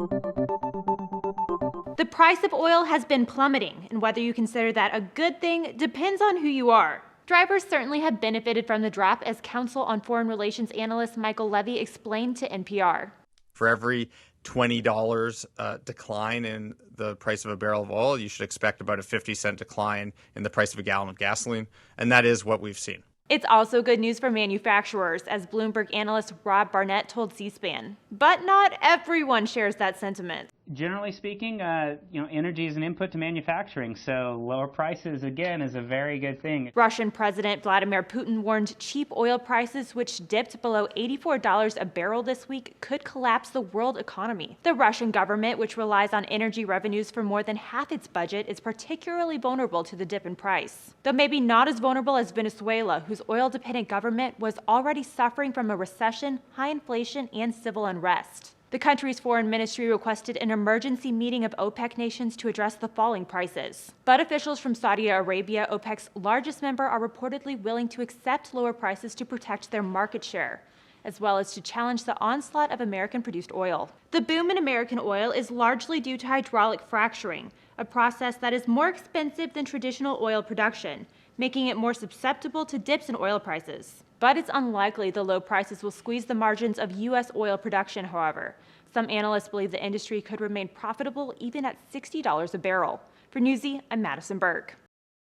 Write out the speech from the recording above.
The price of oil has been plummeting, and whether you consider that a good thing depends on who you are. Drivers certainly have benefited from the drop, as Council on Foreign Relations analyst Michael Levy explained to NPR. For every $20 decline in the price of a barrel of oil, you should expect about a 50-cent decline in the price of a gallon of gasoline, and that is what we've seen. It's also good news for manufacturers, as Bloomberg analyst Rob Barnett told C-SPAN. But not everyone shares that sentiment. Generally speaking, energy is an input to manufacturing, so lower prices, again, is a very good thing. Russian President Vladimir Putin warned cheap oil prices, which dipped below $84 a barrel this week, could collapse the world economy. The Russian government, which relies on energy revenues for more than half its budget, is particularly vulnerable to the dip in price. Though maybe not as vulnerable as Venezuela, whose oil-dependent government was already suffering from a recession, high inflation, and civil unrest. The country's foreign ministry requested an emergency meeting of OPEC nations to address the falling prices. But officials from Saudi Arabia, OPEC's largest member, are reportedly willing to accept lower prices to protect their market share, as well as to challenge the onslaught of American-produced oil. The boom in American oil is largely due to hydraulic fracturing, a process that is more expensive than traditional oil production, making it more susceptible to dips in oil prices. But it's unlikely the low prices will squeeze the margins of U.S. oil production, however. Some analysts believe the industry could remain profitable even at $60 a barrel. For Newsy, I'm Madison Burke.